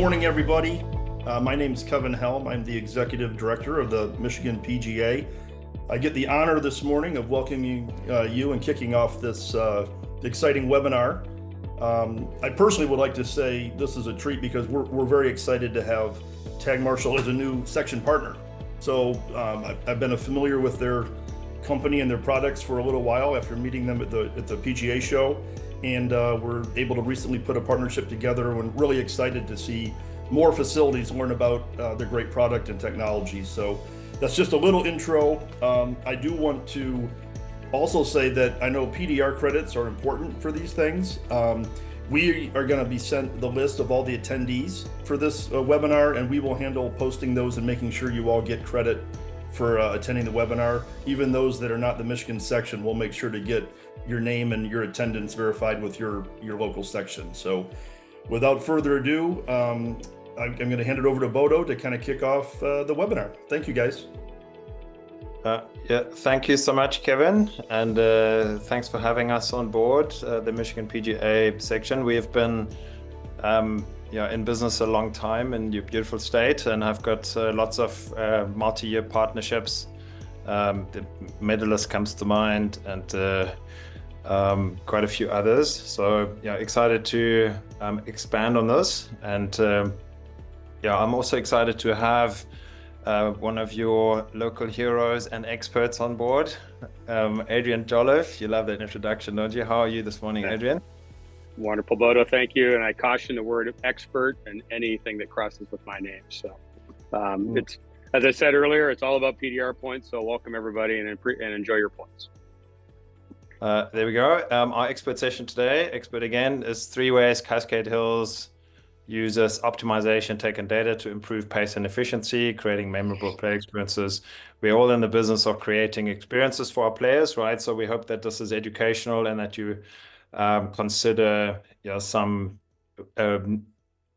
morning, everybody. My name is Kevin Helm. I'm the Executive Director of the Michigan PGA. I get the honor this morning of welcoming you and kicking off this exciting webinar. I personally would like to say this is a treat because we're very excited to have Tag Marshall as a new section partner. So I've been familiar with their company and their products for a little while after meeting them at the PGA show. And we're able to recently put a partnership together, and really excited to see more facilities learn about their great product and technology. So that's just a little intro. I do want to also say that I know PDR credits are important for these things. We are going to be sent the list of all the attendees for this webinar, and we will handle posting those and making sure you all get credit for attending the webinar. Even those that are not the Michigan section, we'll make sure to get your name and your attendance verified with your local section. So without further ado, I'm going to hand it over to Bodo to kind of kick off the webinar. Thank you, guys. Yeah, thank you so much, Kevin, and thanks for having us on board the Michigan PGA section. We have been in business a long time in your beautiful state, and I've got lots of multi-year partnerships. The Medalist comes to mind, and quite a few others. So yeah, excited to expand on this, and I'm also excited to have one of your local heroes and experts on board, Adrian Jolliffe. You love that introduction, don't you? How are you this morning, Adrian? Wonderful, Bodo. Thank you. And I caution the word expert and anything that crosses with my name. So it's, as I said earlier, it's all about PDR points. So welcome everybody, and enjoy your points. There we go. Our expert session today, expert again, is 3 ways Cascade Hills uses optimization, tech, and data to improve pace and efficiency, creating memorable play experiences. We're all in the business of creating experiences for our players, right? So we hope that this is educational and that you consider some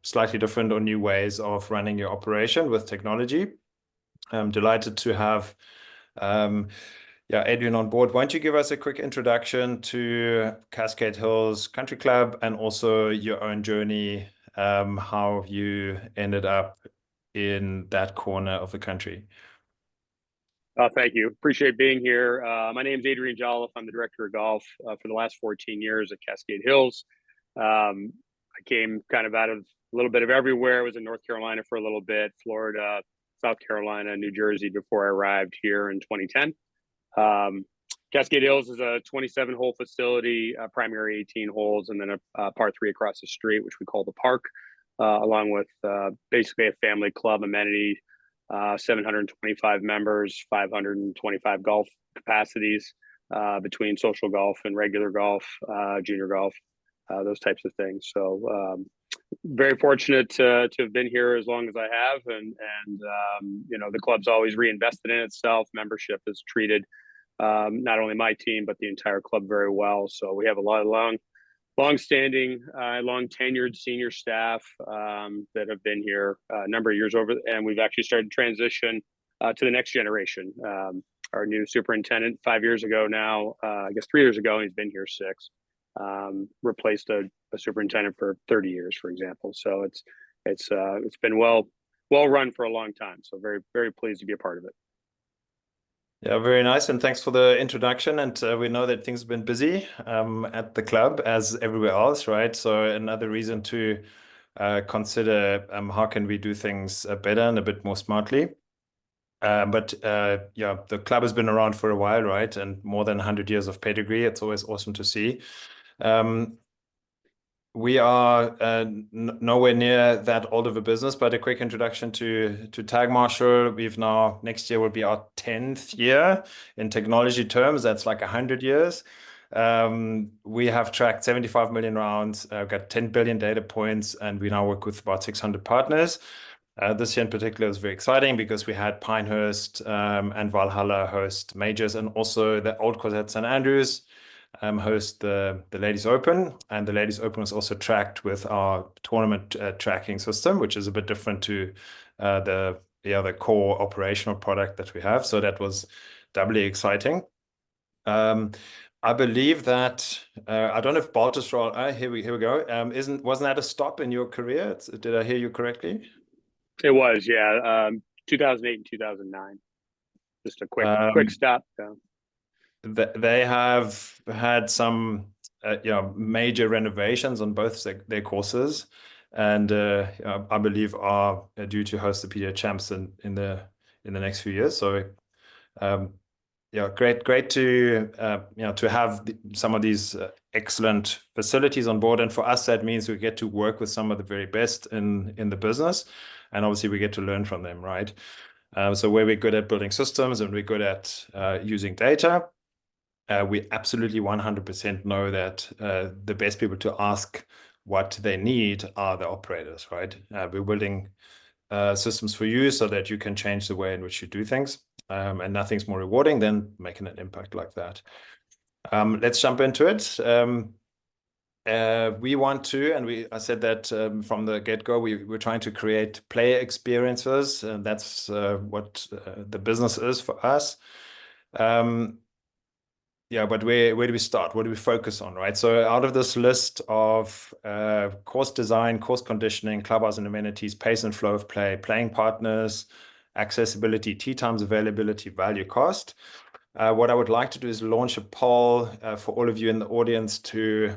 slightly different or new ways of running your operation with technology. I'm delighted to have Adrian on board. Why don't you give us a quick introduction to Cascade Hills Country Club and also your own journey, how you ended up in that corner of the country? Thank you. Appreciate being here. My name is Adrian Jolliffe. I'm the director of golf for the last 14 years at Cascade Hills. I came kind of out of a little bit of everywhere. I was in North Carolina for a little bit, Florida, South Carolina, New Jersey before I arrived here in 2010. Cascade Hills is a 27-hole facility, primary 18 holes, and then a par 3 across the street, which we call the Park, along with basically a family club amenity, 725 members, 525 golf capacities between social golf and regular golf, junior golf, those types of things. So very fortunate to have been here as long as I have, and the club's always reinvested in itself. Membership is treated not only my team but the entire club very well. So we have a lot of long-standing, long-tenured senior staff that have been here a number of years over, and we've actually started to transition to the next generation. Our new superintendent 5 years ago now, I guess 3 years ago, and he's been here 6. Replaced a superintendent for 30 years, for example. So it's been well run for a long time. So very, very pleased to be a part of it. Yeah, very nice. And thanks for the introduction. And we know that things have been busy at the club as everywhere else, right? So another reason to consider how can we do things better and a bit more smartly. But the club has been around for a while, right? And more than 100 years of pedigree. It's always awesome to see. We are nowhere near that old of a business, but a quick introduction to Tag Marshall. We've now, next year will be our 10th year in technology terms. That's like 100 years. We have tracked 75 million rounds, got 10 billion data points, and we now work with about 600 partners. This year in particular is very exciting because we had Pinehurst and Valhalla host majors, and also the Old Course at St. Andrews host the Ladies Open, and the Ladies Open was also tracked with our tournament tracking system, which is a bit different to the other core operational product that we have. So that was doubly exciting. I believe that I don't know if Baltusrol. Here we go. Wasn't that a stop in your career? Did I hear you correctly? It was, yeah, 2008 and 2009. Just a quick stop. They have had some major renovations on both their courses, and I believe are due to host the PGA Champs in the next few years. So yeah, great to to have some of these excellent facilities on board, and for us that means we get to work with some of the very best in the business, and obviously we get to learn from them, right? So where we're good at building systems and we're good at using data, we absolutely 100% know that the best people to ask what they need are the operators, right? We're building systems for you so that you can change the way in which you do things. And nothing's more rewarding than making an impact like that. Let's jump into it. We want to, and I said that from the get-go, we're trying to create player experiences, and that's what the business is for us. Yeah, but where do we start? What do we focus on, right? So out of this list of course design, course conditioning, clubhouse and amenities, pace and flow of play, playing partners, accessibility, tee times availability, value, cost. What I would like to do is launch a poll for all of you in the audience to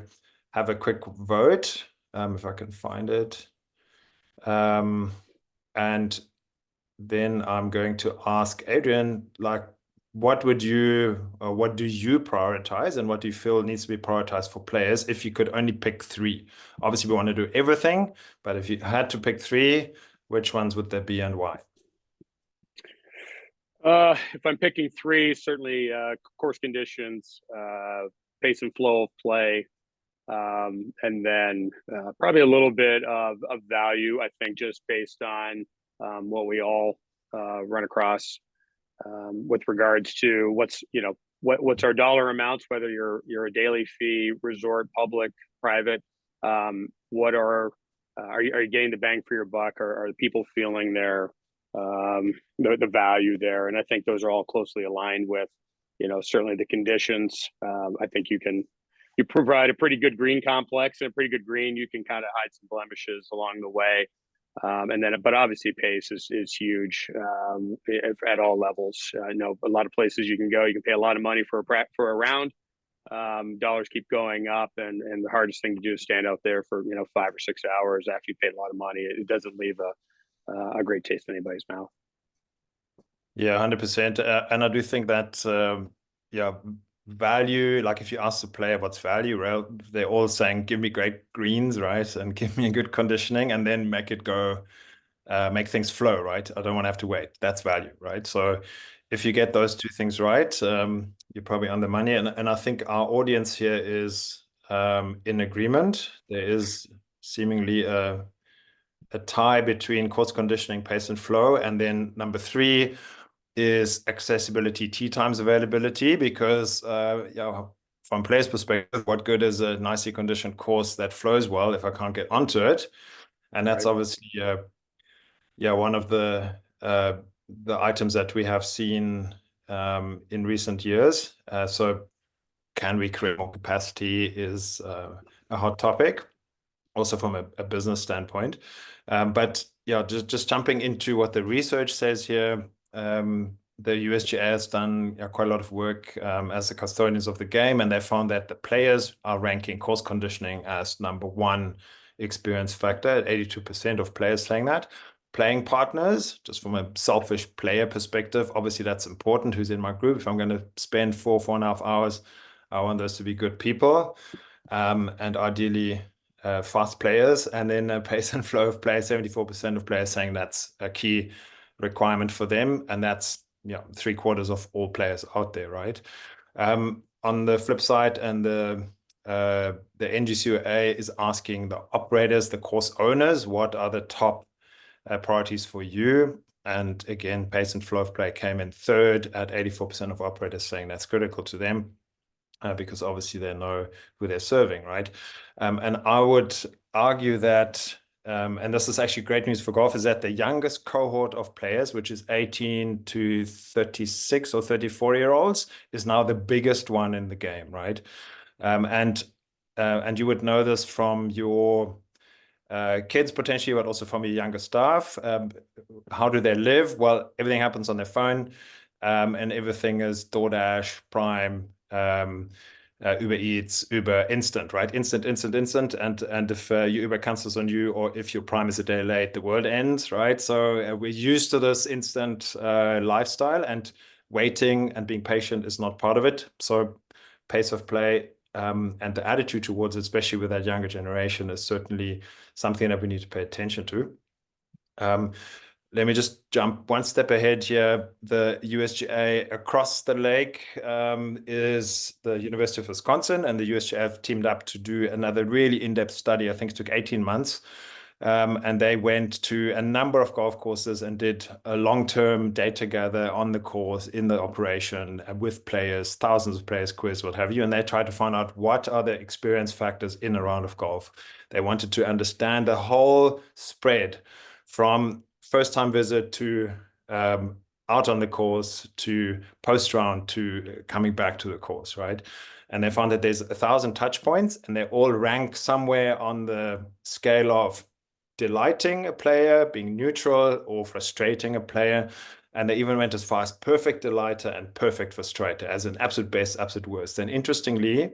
have a quick vote, if I can find it. And then I'm going to ask Adrian, like, what do you prioritize and what do you feel needs to be prioritized for players if you could only pick three? Obviously, we want to do everything, but if you had to pick three, which ones would there be and why? If I'm picking three, certainly course conditions, pace and flow of play, and then probably a little bit of value, I think, just based on what we all run across with regards to what's our dollar amounts, whether you're a daily fee, resort, public, private. What are you getting the bang for your buck? Are the people feeling the value there? And I think those are all closely aligned with certainly the conditions. I think you provide a pretty good green complex and a pretty good green. You can kind of hide some blemishes along the way. But obviously pace is huge at all levels. I know a lot of places you can go, you can pay a lot of money for a round. Dollars keep going up, and the hardest thing to do is stand out there for 5 or 6 hours after you paid a lot of money. It doesn't leave a great taste in anybody's mouth. Yeah, 100%. And I do think that value, like if you ask the player what's value, right, they're all saying give me great greens, right, and give me a good conditioning, and then make it go, make things flow, right? I don't want to have to wait. That's value, right? So if you get those two things right, you're probably on the money. And I think our audience here is in agreement. There is seemingly a tie between course conditioning, pace and flow, and then number three is accessibility, tee times availability, because from players' perspective, what good is a nicely conditioned course that flows well if I can't get onto it? And that's right. Obviously one of the items that we have seen in recent years. So can we create more capacity is a hot topic, also from a business standpoint. But yeah, just jumping into what the research says here, the USGA has done quite a lot of work as the custodians of the game, and they found that the players are ranking course conditioning as number one experience factor. 82% of players saying that. Playing partners, just from a selfish player perspective, obviously that's important. Who's in my group? If I'm going to spend 4.5 hours, I want those to be good people, and ideally fast players. And then pace and flow of play, 74% of players saying that's a key requirement for them, and that's 3/4 of all players out there, right? On the flip side, and the NGCUA is asking the operators, the course owners, what are the top priorities for you? And again, pace and flow of play came in third at 84% of operators saying that's critical to them, because obviously they know who they're serving, right? And I would argue that and this is actually great news for golf, is that the youngest cohort of players, which is 18 to 36 or 34-year-olds, is now the biggest one in the game, right? And you would know this from your kids potentially, but also from your younger staff. How do they live? Well, everything happens on their phone, and everything is DoorDash, Prime, Uber Eats, Uber Instant, right? Instant. And if your Uber cancels on you, or if your Prime is a day late, the world ends, right? So we're used to this instant lifestyle, and waiting and being patient is not part of it. So pace of play and the attitude towards it, especially with that younger generation, is certainly something that we need to pay attention to. Let me just jump one step ahead here. The USGA across the lake is the University of Wisconsin, and the USGA have teamed up to do another really in-depth study. I think it took 18 months. And they went to a number of golf courses and did a long-term data gather on the course, in the operation, with players, thousands of players, quiz, what have you. And they tried to find out what are the experience factors in a round of golf. They wanted to understand the whole spread from first-time visit to out on the course to post-round to coming back to the course, right? And they found that there's 1,000 touch points, and they all rank somewhere on the scale of delighting a player, being neutral, or frustrating a player. And they even went as far as perfect delighter and perfect frustrator, as an absolute best, absolute worst. And interestingly,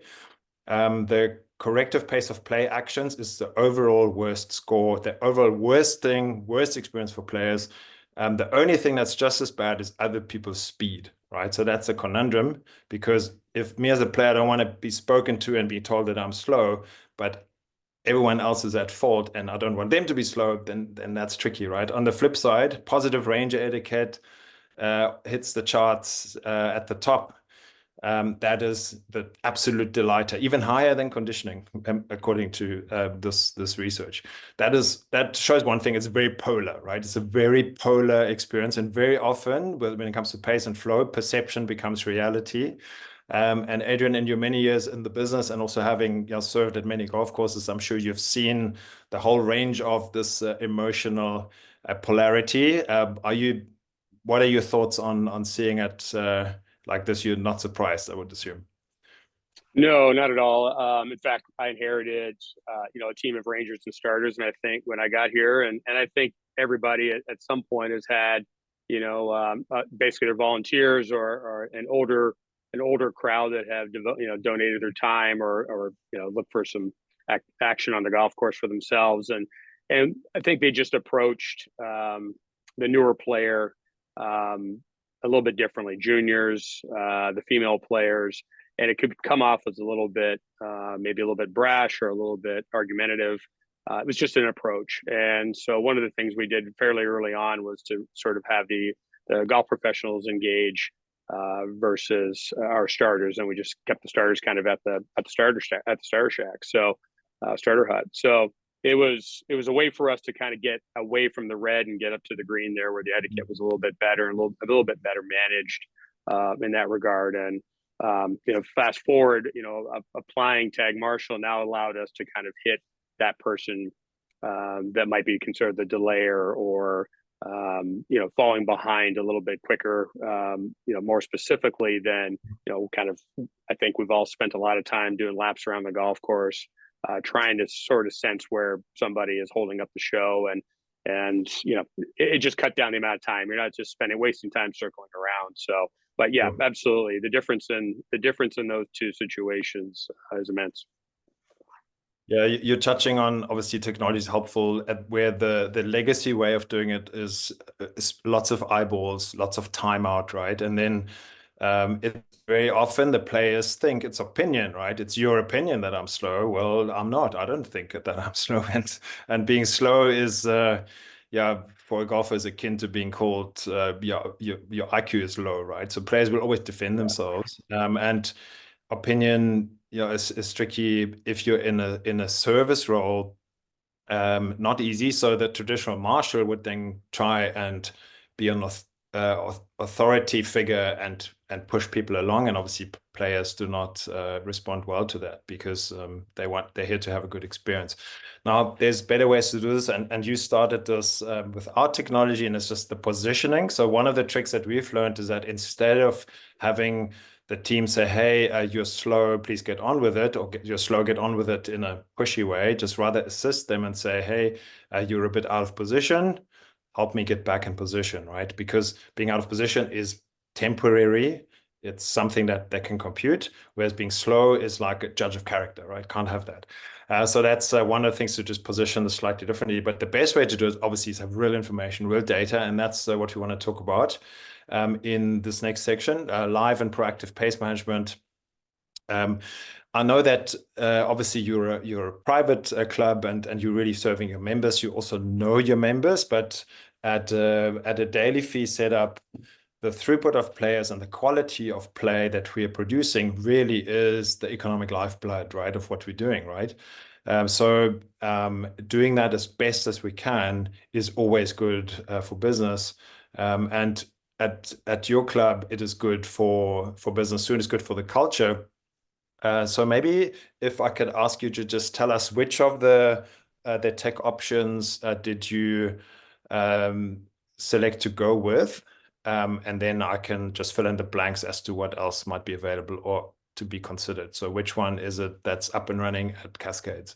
the corrective pace of play actions is the overall worst score, the overall worst thing, worst experience for players. The only thing that's just as bad is other people's speed, right? So that's a conundrum, because if me as a player don't want to be spoken to and be told that I'm slow, but everyone else is at fault and I don't want them to be slow, then that's tricky, right? On the flip side, positive ranger etiquette hits the charts at the top. That is the absolute delighter, even higher than conditioning, according to this research. That shows one thing: it's very polar, right? It's a very polar experience, and very often, when it comes to pace and flow, perception becomes reality. And Adrian, in your many years in the business, and also having served at many golf courses, I'm sure you've seen the whole range of this emotional polarity. What are your thoughts on seeing it like this? You're not surprised, I would assume. No, not at all. In fact, I inherited, a team of rangers and starters, and I think when I got here, and I think everybody at some point has had, basically their volunteers or an older crowd that have donated their time or look for some action on the golf course for themselves, and I think they just approached the newer player a little bit differently, juniors, the female players. And it could come off as a little bit, maybe a little bit brash or a little bit argumentative. It was just an approach. And so one of the things we did fairly early on was to sort of have the golf professionals engage versus our starters, and we just kept the starters kind of at the starter shack, so starter hut. So it was a way for us to kind of get away from the red and get up to the green there, where the etiquette was a little bit better and a little bit better managed in that regard. And fast forward, applying tag marshal now allowed us to kind of hit that person that might be considered the delayer or falling behind a little bit quicker, more specifically than, kind of, I think we've all spent a lot of time doing laps around the golf course, trying to sort of sense where somebody is holding up the show. And it just cut down the amount of time. You're not just wasting time circling around. So, but yeah, absolutely. The difference in those two situations is immense. Yeah, you're touching on, obviously technology is helpful, at where the legacy way of doing it is lots of eyeballs, lots of timeout, right? And then it's very often the players think it's opinion, right? It's your opinion that I'm slow. Well, I'm not. I don't think that I'm slow. And being slow is, for a golfer is akin to being called, your IQ is low, right? So players will always defend themselves. And opinion, is tricky if you're in a service role. Not easy. So the traditional marshal would then try and be an authority figure and push people along. And obviously players do not respond well to that because they're here to have a good experience. Now there's better ways to do this, and you started this with our technology, and it's just the positioning. So one of the tricks that we've learned is that instead of having the team say, hey, you're slow, please get on with it, or you're slow, get on with it in a pushy way, just rather assist them and say, hey, you're a bit out of position, help me get back in position, right? Because being out of position is temporary. It's something that they can compute, whereas being slow is like a judge of character, right? Can't have that. So that's one of the things to just position this slightly differently. But the best way to do it, obviously, is have real information, real data, and that's what we want to talk about in this next section, live and proactive pace management. I know that obviously you're a private club and you're really serving your members. You also know your members, but at a daily fee setup, the throughput of players and the quality of play that we are producing really is the economic lifeblood, right, of what we're doing, right? So doing that as best as we can is always good for business. And at your club, it is good for business. Soon it's good for the culture. So maybe if I could ask you to just tell us which of the tech options did you select to go with, and then I can just fill in the blanks as to what else might be available or to be considered. So which one is it that's up and running at Cascades?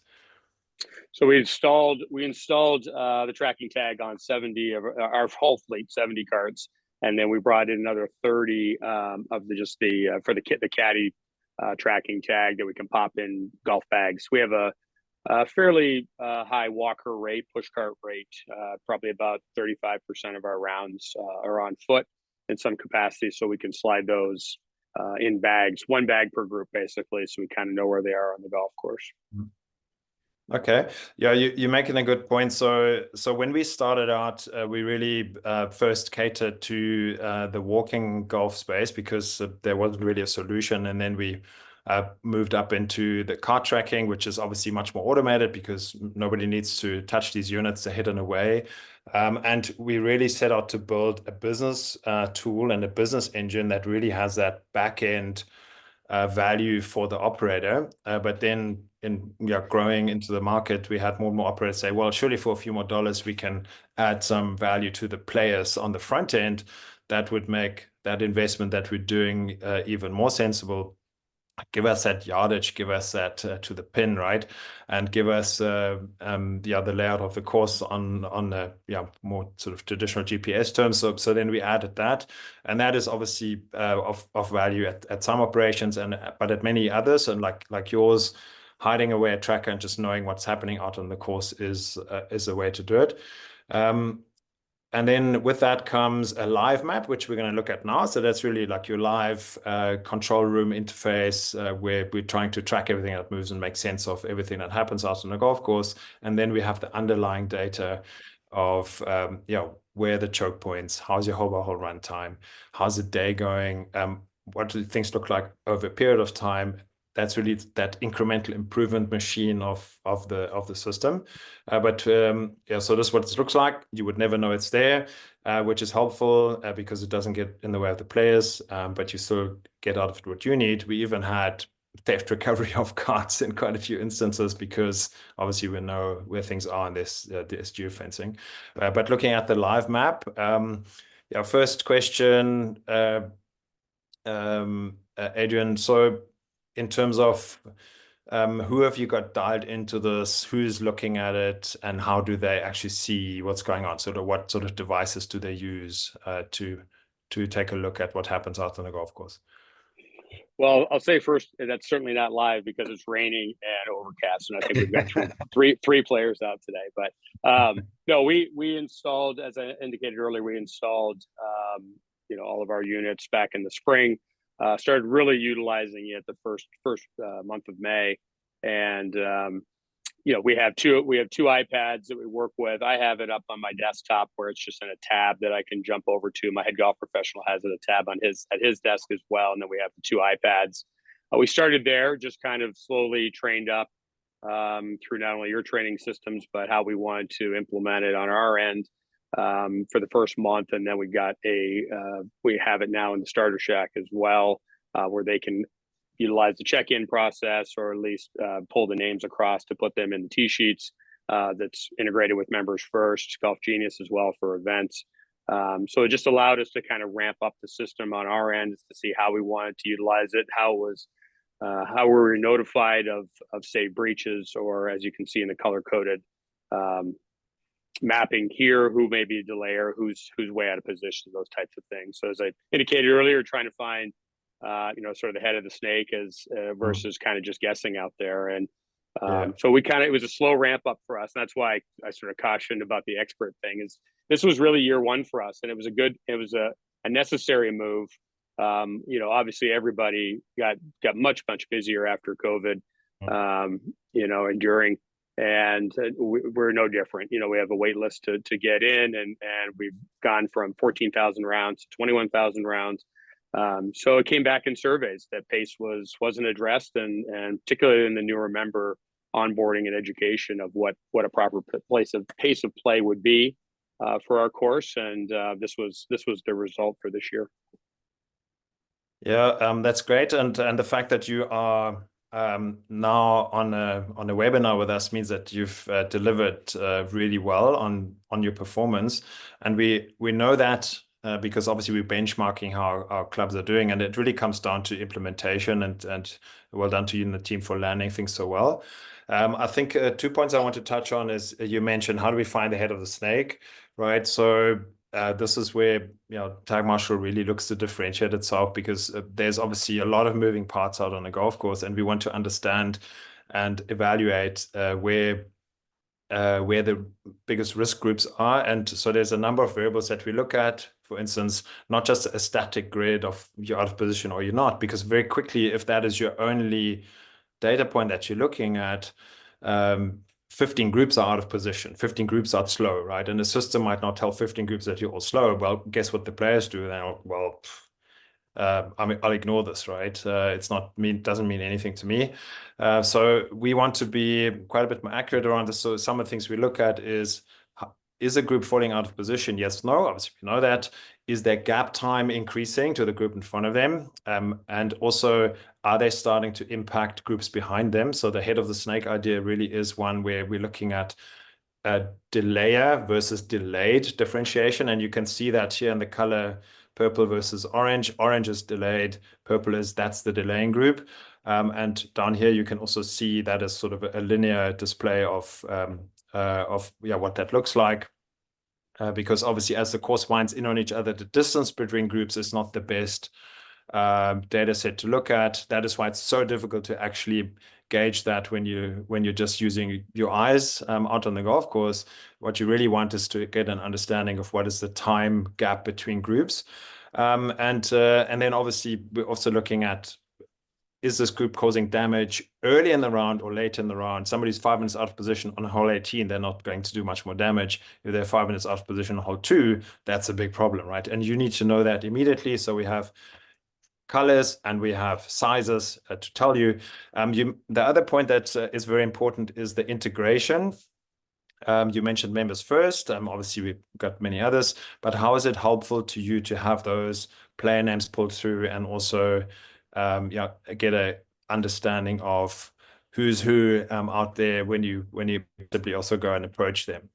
So we installed the tracking tag on 70 of our whole fleet, 70 carts, and then we brought in another 30 of for the caddy tracking tag that we can pop in golf bags. We have a fairly high walker rate, push cart rate. Probably about 35% of our rounds are on foot in some capacity, so we can slide those in bags, one bag per group, basically, so we kind of know where they are on the golf course. Okay. Yeah, you're making a good point. So when we started out, we really first catered to the walking golf space because there wasn't really a solution. And then we moved up into the cart tracking, which is obviously much more automated because nobody needs to touch these units. They're hidden away. And we really set out to build a business tool and a business engine that really has that back end value for the operator. But then growing into the market, we had more and more operators say, well, surely for a few more dollars, we can add some value to the players on the front end that would make that investment that we're doing even more sensible. Give us that yardage, give us that to the pin, right? And give us the layout of the course on more sort of traditional GPS terms. So then we added that, and that is obviously of value at some operations, but at many others, and like yours, hiding away a tracker and just knowing what's happening out on the course is a way to do it. And then with that comes a live map, which we're going to look at now. So that's really like your live control room interface where we're trying to track everything that moves and make sense of everything that happens out on the golf course. And then we have the underlying data of where the choke points, how's your hole by hole run time, how's the day going, what do things look like over a period of time. That's really that incremental improvement machine of the system. So this is what it looks like. You would never know it's there, which is helpful because it doesn't get in the way of the players, but you still get out of it what you need. We even had theft recovery of cards in quite a few instances because obviously we know where things are in this geofencing. But looking at the live map, first question, Adrian, so in terms of who have you got dialed into this, who's looking at it, and how do they actually see what's going on? Sort of what sort of devices do they use to take a look at what happens out on the golf course? Well, I'll say first, that's certainly not live because it's raining and overcast, and I think we've got three players out today. But no, we installed, as I indicated earlier, all of our units back in the spring. Started really utilizing it the first month of May, and we have two iPads that we work with. I have it up on my desktop where it's just in a tab that I can jump over to. My head golf professional has it a tab on at his desk as well, and then we have the two iPads. We started there, just kind of slowly trained up through not only your training systems but how we wanted to implement it on our end. for the first month, and then we have it now in the starter shack as well, where they can utilize the check-in process, or at least pull the names across to put them in the tee sheets. That's integrated with Members First, Golf Genius as well for events. So it just allowed us to kind of ramp up the system on our end to see how we wanted to utilize it, how were we notified of say breaches, or as you can see in the color coded mapping here, who may be a delayer, who's way out of position, those types of things. So as I indicated earlier, trying to find sort of the head of the snake as versus kind of just guessing out there. And so it was a slow ramp up for us. And that's why I sort of cautioned about the expert thing. Is this was really year one for us, and it was a necessary move. Obviously everybody got much busier after COVID, and during, and we're no different. We have a wait list to get in, and we've gone from 14,000 rounds to 21,000 rounds. So it came back in surveys that pace wasn't addressed, and particularly in the newer member onboarding and education of what a proper pace of play would be for our course, and this was the result for this year. Yeah, that's great, and the fact that you are now on a webinar with us means that you've delivered really well on your performance, and we know that. Because obviously we're benchmarking how our clubs are doing, and it really comes down to implementation, and well done to you and the team for landing things so well. I think 2 points I want to touch on is you mentioned, how do we find the head of the snake, right? So this is where Tag Marshal really looks to differentiate itself, because there's obviously a lot of moving parts out on a golf course, and we want to understand and evaluate where the biggest risk groups are. And so there's a number of variables that we look at. For instance, not just a static grid of you're out of position or you're not, because very quickly, if that is your only data point that you're looking at, 15 groups are out of position, 15 groups are slow, right? And the system might not tell 15 groups that you're all slow. Well, guess what the players do? I'll ignore this, right? Doesn't mean anything to me. So we want to be quite a bit more accurate around this. So some of the things we look at is a group falling out of position? Yes, no. Obviously, we know that. Is their gap time increasing to the group in front of them? And also, are they starting to impact groups behind them? So the head of the snake idea really is one where we're looking at a delayer versus delayed differentiation. And you can see that here in the color purple versus orange. Orange is delayed, that's the delaying group. And down here, you can also see that as sort of a linear display of what that looks like. Because obviously, as the course winds in on each other, the distance between groups is not the best data set to look at. That is why it's so difficult to actually gauge that when you're just using your eyes out on the golf course. What you really want is to get an understanding of what is the time gap between groups, and then obviously we're also looking at, is this group causing damage early in the round or late in the round? Somebody's 5 minutes out of position on hole 18, they're not going to do much more damage. If they're 5 minutes out of position on hole 2, that's a big problem, right? And you need to know that immediately. So we have colors and we have sizes to tell you. The other point that is very important is the integration. You mentioned Members First. Obviously, we've got many others, but how is it helpful to you to have those player names pulled through, and also get a understanding of who's who out there when you simply also go and approach them?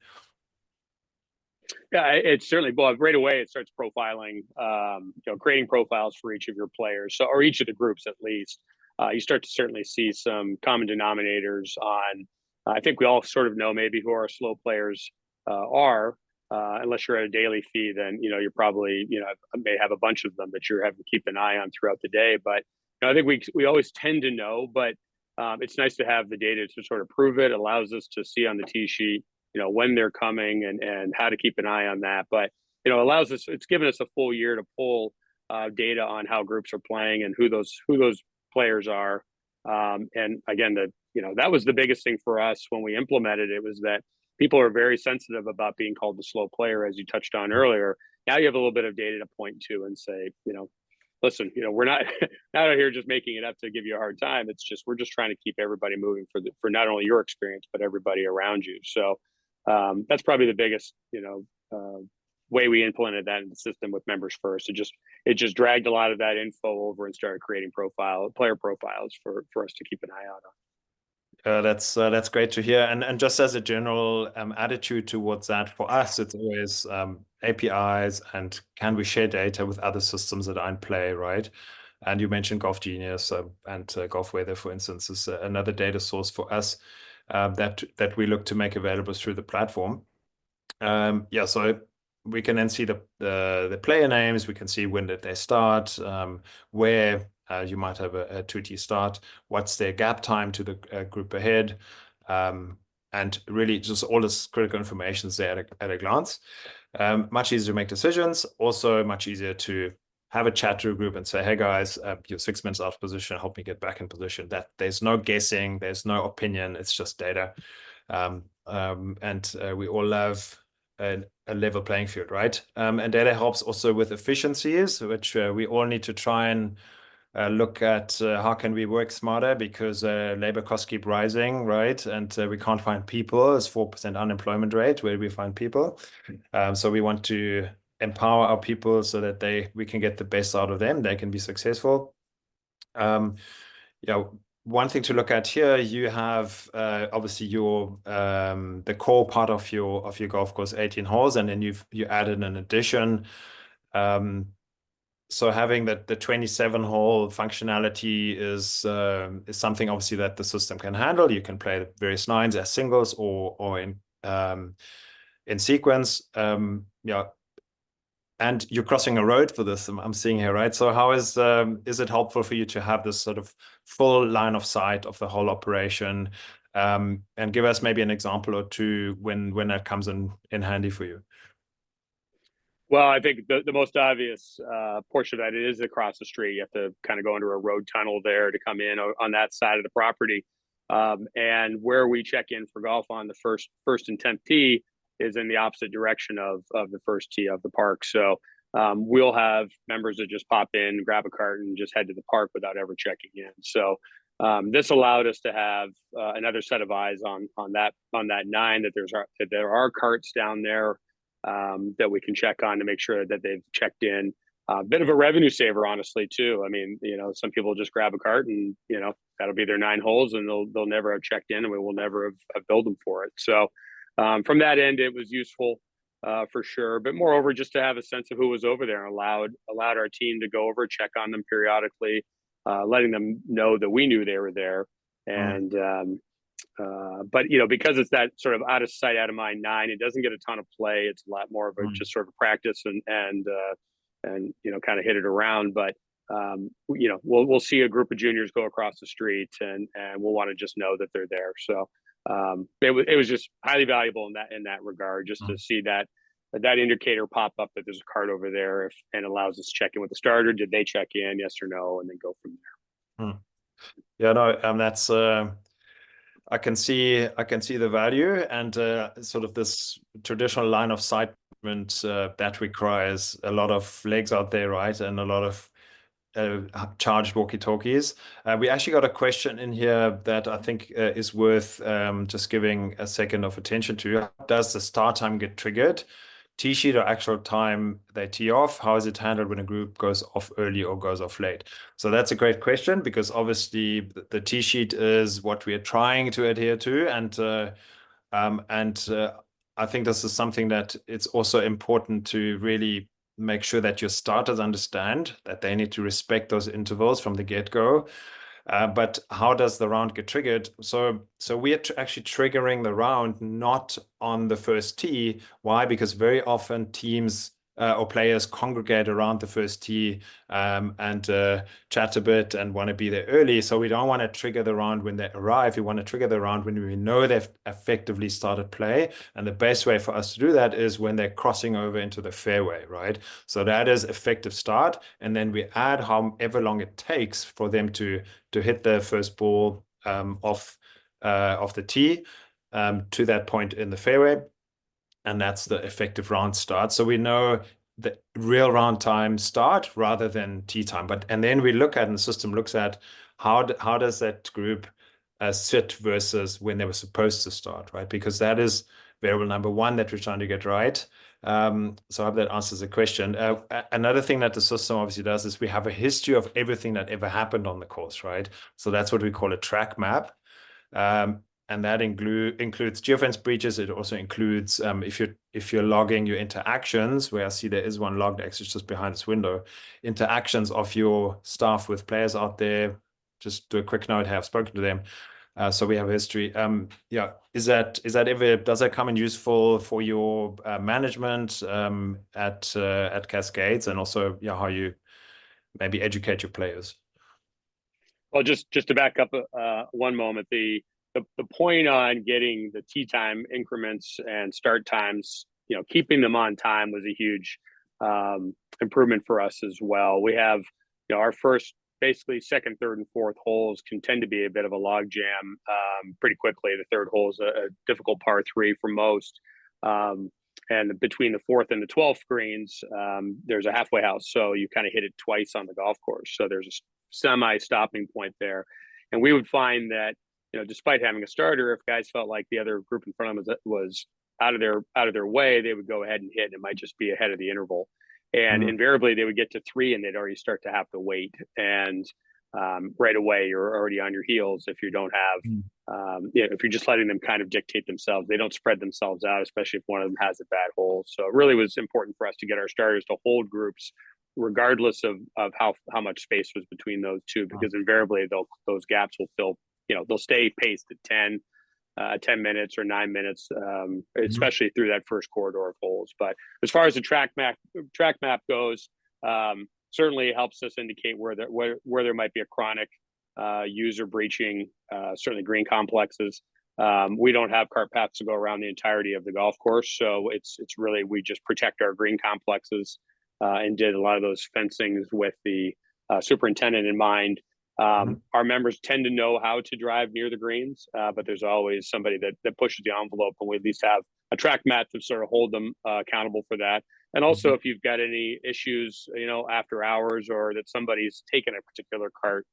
Yeah, it's certainly, well, right away it starts profiling, creating profiles for each of your players, or each of the groups at least. You start to certainly see some common denominators on. I think we all sort of know maybe who our slow players are. Unless you're at a daily fee, then you're probably may have a bunch of them that you're having to keep an eye on throughout the day. But I think we always tend to know, but it's nice to have the data to sort of prove it. It allows us to see on the tee sheet when they're coming and how to keep an eye on that. But it's given us a full year to pull data on how groups are playing and who those players are. And again, that was the biggest thing for us when we implemented it, was that people are very sensitive about being called the slow player, as you touched on earlier. Now you have a little bit of data to point to and say, listen, we're not out here just making it up to give you a hard time. It's just, we're just trying to keep everybody moving for not only your experience, but everybody around you. So that's probably the biggest, way we implemented that in the system with members first. It just dragged a lot of that info over and started creating player profiles for us to keep an eye out on. That's great to hear. And just as a general attitude towards that, for us, it's always APIs and can we share data with other systems that are in play, right? And you mentioned Golf Genius and Golf Weather, for instance, is another data source for us that we look to make available through the platform. Yeah, so we can then see the player names. We can see when did they start, where you might have a 2T start, what's their gap time to the group ahead, and really just all this critical information is there at a glance. Much easier to make decisions, also much easier to have a chat to a group and say, hey guys, you're 6 minutes out of position, help me get back in position. That there's no guessing, there's no opinion, it's just data. And we all love a level playing field, right? And data helps also with efficiencies, which we all need to try and look at how can we work smarter, because labor costs keep rising, right? And we can't find people. It's 4% unemployment rate. Where do we find people? So we want to empower our people so that we can get the best out of them. They can be successful. Yeah, one thing to look at here, you have obviously your the core part of your golf course, 18 holes, and then you added an addition. So having the 27-hole functionality is something obviously that the system can handle. You can play various nines as singles or in sequence. Yeah, and you're crossing a road for this, I'm seeing here, right? So how is it helpful for you to have this sort of full line of sight of the whole operation? And give us maybe an example or two when that comes in handy for you. Well, I think the most obvious portion of that is across the street. You have to kind of go into a road tunnel there to come in on that side of the property. And where we check in for golf on the first and 10th tee is in the opposite direction of the first tee of the park. So we'll have members that just pop in, grab a cart, and just head to the park without ever checking in. So this allowed us to have another set of eyes on that nine, that there are carts down there that we can check on to make sure that they've checked in. A bit of a revenue saver, honestly, too. I mean, some people just grab a cart and, that'll be their 9 holes, and they'll never have checked in, and we will never have billed them for it. So from that end, it was useful for sure. But moreover, just to have a sense of who was over there, and allowed our team to go over, check on them periodically, letting them know that we knew they were there. And but because it's that sort of out of sight, out of mind 9, it doesn't get a ton of play. It's a lot more of a just sort of practice and kind of hit it around. But we'll see a group of juniors go across the street, and we'll want to just know that they're there. So it was just highly valuable in that regard, just to see that indicator pop up that there's a cart over there, and allows us to check in with the starter. Did they check in? Yes or no, and then go from there. Yeah, no, that's I can see the value, and sort of this traditional line of sight that requires a lot of legs out there, right, and a lot of charged walkie-talkies. We actually got a question in here that I think is worth just giving a second of attention to. Does the start time get triggered? Tee sheet or actual time they tee off? How is it handled when a group goes off early or goes off late? So that's a great question, because obviously the tee sheet is what we are trying to adhere to, and I think this is something that it's also important to really make sure that your starters understand that they need to respect those intervals from the get-go. But how does the round get triggered? So we are actually triggering the round not on the first tee. Why? Because very often teams or players congregate around the first tee and chat a bit and want to be there early. So we don't want to trigger the round when they arrive. We want to trigger the round when we know they've effectively started play. And the best way for us to do that is when they're crossing over into the fairway, right? So that is effective start. And then we add however long it takes for them to hit the first ball off the tee to that point in the fairway. And that's the effective round start. So we know the real round time start rather than tee time. And then we look at, and the system looks at how does that group sit versus when they were supposed to start, right? Because that is variable number one that we're trying to get right. So I hope that answers the question. Another thing that the system obviously does is we have a history of everything that ever happened on the course, right? So that's what we call a track map. And that includes geofence breaches. It also includes if you're logging your interactions, where I see there is one logged actually just behind this window, interactions of your staff with players out there. Just do a quick note, have spoken to them. So we have a history. Yeah, does that come in useful for your management at Cascades, and also how you maybe educate your players? Well, just to back up one moment, the point on getting the tee time increments and start times, keeping them on time was a huge improvement for us as well. We have, our first, basically second, third, and fourth holes can tend to be a bit of a log jam pretty quickly. The third hole is a difficult par three for most. And between the fourth and the 12th greens, there's a halfway house. So you kind of hit it twice on the golf course. So there's a semi-stopping point there. And we would find that, despite having a starter, if guys felt like the other group in front of them was out of their way, they would go ahead and hit, and it might just be ahead of the interval. And invariably they would get to three and they'd already start to have to wait. And right away, you're already on your heels if you don't have, if you're just letting them kind of dictate themselves. They don't spread themselves out, especially if one of them has a bad hole. So it really was important for us to get our starters to hold groups regardless of how much space was between those two, because invariably those gaps will fill, they'll stay paced at 10 minutes or 9 minutes, especially through that first corridor of holes. But as far as the track map goes, certainly it helps us indicate where there might be a chronic user breaching, certainly green complexes. We don't have cart paths to go around the entirety of the golf course, so it's really, we just protect our green complexes and did a lot of those fencings with the superintendent in mind. Our members tend to know how to drive near the greens, but there's always somebody that pushes the envelope, and we at least have a track map to sort of hold them accountable for that. And also, if you've got any issues, after hours, or that somebody's taken a particular cart,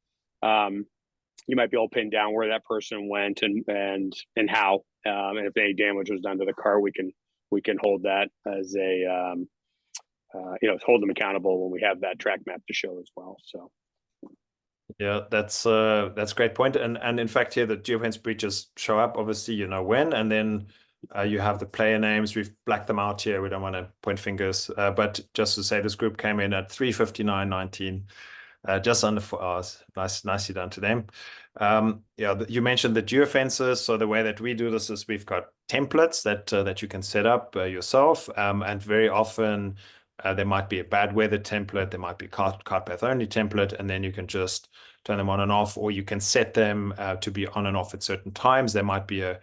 you might be able to pin down where that person went and how, and if any damage was done to the cart, we can hold that as a hold them accountable when we have that track map to show as well. So. Yeah, that's a great point. And in fact, here the geofence breaches show up, obviously, when, and then you have the player names. We've blacked them out here. We don't want to point fingers, but just to say, this group came in at 3:59:19, just under 4 hours. Nicely done to them. You mentioned the geofences. So the way that we do this is we've got templates that you can set up yourself, and very often there might be a bad weather template, there might be cart path only template, and then you can just turn them on and off, or you can set them to be on and off at certain times. There might be a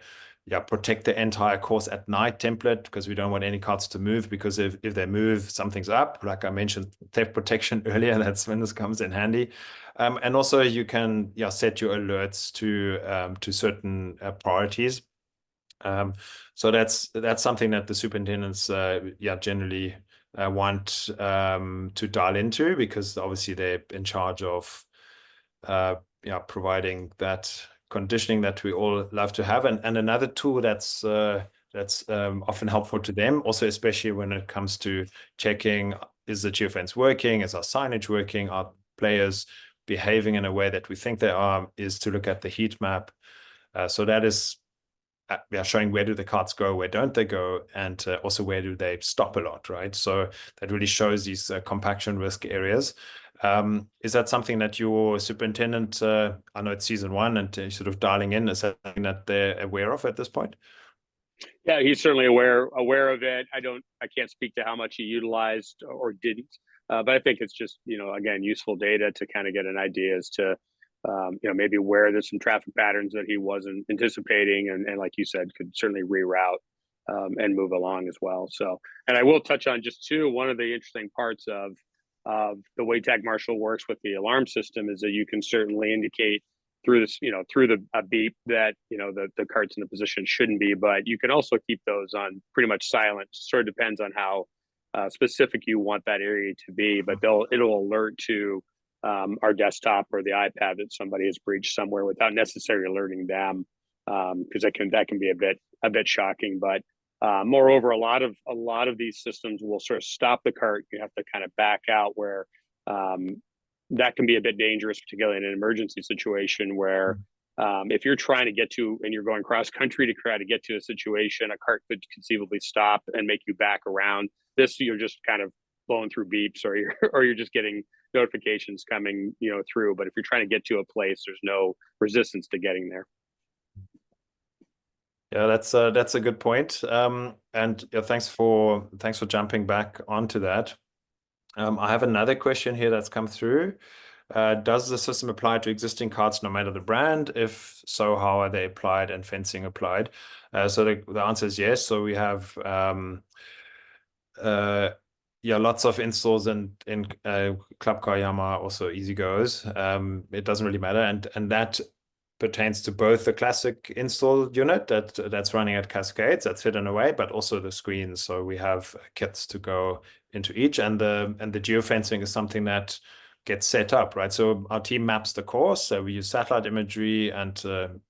protect the entire course at night template, because we don't want any carts to move, because if they move, something's up. Like I mentioned, theft protection earlier, that's when this comes in handy. And also you can set your alerts to certain priorities. So that's something that the superintendents generally want to dial into, because obviously they're in charge of providing that conditioning that we all love to have. And another tool that's often helpful to them, also especially when it comes to checking, is the geofence working, is our signage working, are players behaving in a way that we think they are, is to look at the heat map. So that is showing where do the carts go, where don't they go, and also where do they stop a lot, right? So that really shows these compaction risk areas. Is that something that your superintendent, I know it's season one and sort of dialing in, is that something that they're aware of at this point? Yeah, he's certainly aware of it. I can't speak to how much he utilized or didn't, but I think it's just, again, useful data to kind of get an idea as to, maybe where there's some traffic patterns that he wasn't anticipating, and like you said, could certainly reroute and move along as well. So, and I will touch on just one of the interesting parts of the way Tag Marshal works with the alarm system is that you can certainly indicate through this, through a beep that, the cart's in the position shouldn't be, but you can also keep those on pretty much silent. Sort of depends on how specific you want that area to be, but it'll alert to our desktop or the iPad that somebody has breached somewhere without necessarily alerting them, because that can be a bit shocking. But Moreover, a lot of these systems will sort of stop the cart. You have to kind of back out, where that can be a bit dangerous, particularly in an emergency situation where if you're trying to get to, and you're going cross country to try to get to a situation, a cart could conceivably stop and make you back around. This, you're just kind of blowing through beeps, or you're just getting notifications coming, through. But if you're trying to get to a place, there's no resistance to getting there. Yeah, that's a good point. And yeah, thanks for jumping back onto that. I have another question here that's come through. Does the system apply to existing carts no matter the brand? If so, how are they applied and fencing applied? So the answer is yes. So we have lots of installs in Club Car Yamaha, also Easy Goes. It doesn't really matter, and that pertains to both the classic install unit that's running at Cascades, that's hidden away, but also the screens. So we have kits to go into each, and the geofencing is something that gets set up, right? So our team maps the course. So we use satellite imagery, and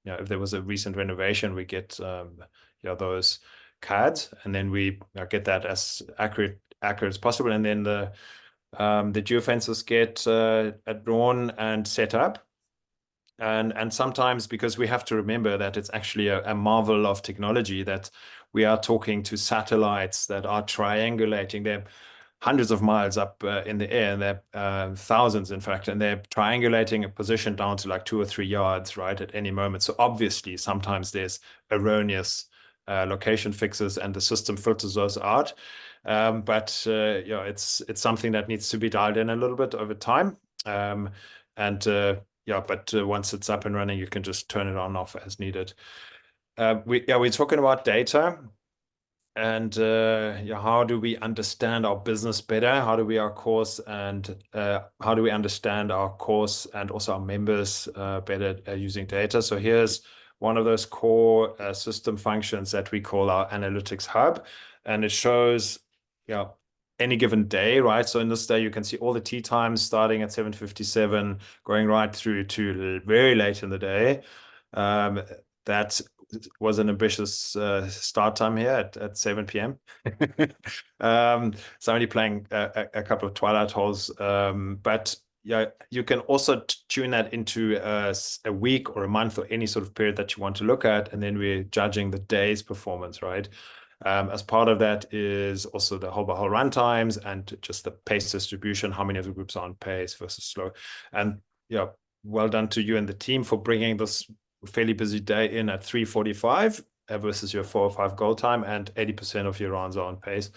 if there was a recent renovation, we get those CADs, and then we get that as accurate as possible, and then the geofences get drawn and set up. And sometimes, because we have to remember that it's actually a marvel of technology, that we are talking to satellites that are triangulating. They're hundreds of miles up in the air, and they're thousands, in fact, and they're triangulating a position down to like 2 or 3 yards, right, at any moment. So obviously, sometimes there's erroneous location fixes, and the system filters those out. But it's something that needs to be dialed in a little bit over time. But once it's up and running, you can just turn it on and off as needed. We're talking about data, and how do we understand our business better? How do we how do we understand our course and also our members better using data? So here's one of those core system functions that we call our analytics hub, and it shows any given day, right? So in this day, you can see all the tee times starting at 7:57, going right through to very late in the day. That was an ambitious start time here at 7 p.m. Somebody playing a couple of twilight holes. But yeah, you can also tune that into a week or a month or any sort of period that you want to look at, and then we're judging the day's performance, right? As part of that is also the whole run times and just the pace distribution, how many of the groups are on pace versus slow. And well done to you and the team for bringing this fairly busy day in at 3:45 versus your 4:05 goal time, and 80% of your runs are on pace.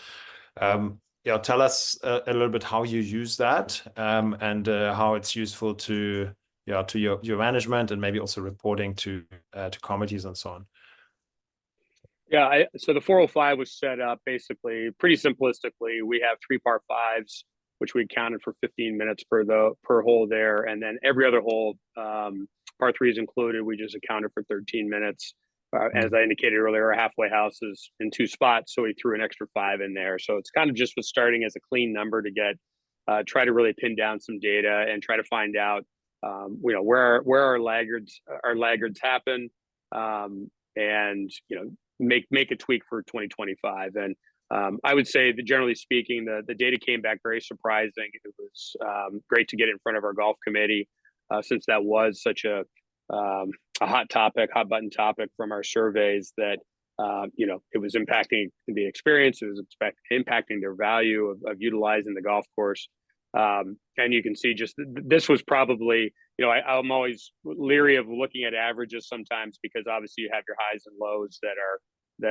Tell us a little bit how you use that, and how it's useful to your management, and maybe also reporting to committees and so on. Yeah, so the 405 was set up basically pretty simplistically. We have 3 par 5s, which we counted for 15 minutes per hole there, and then every other hole, par 3s included, we just accounted for 13 minutes. As I indicated earlier, our halfway house is in 2 spots, so we threw an extra 5 in there. So it's kind of just was starting as a clean number to get try to really pin down some data and try to find out where our laggards happen, and make a tweak for 2025. And I would say that generally speaking, the data came back very surprising. It was great to get in front of our golf committee, since that was such a hot button topic from our surveys, that it was impacting the experience. It was impacting their value of utilizing the golf course. And you can see just this was probably, I'm always leery of looking at averages sometimes, because obviously you have your highs and lows that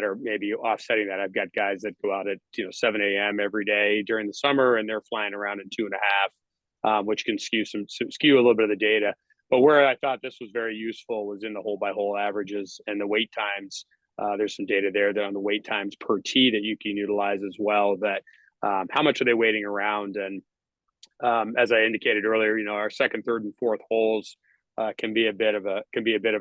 are maybe offsetting that. I've got guys that go out at 7 a.m. every day during the summer, and they're flying around in 2.5, which can skew a little bit of the data. But where I thought this was very useful was in the hole by hole averages and the wait times. There's some data there that on the wait times per tee that you can utilize as well. That how much are they waiting around? And as I indicated earlier, our second, third, and fourth holes can be a bit of a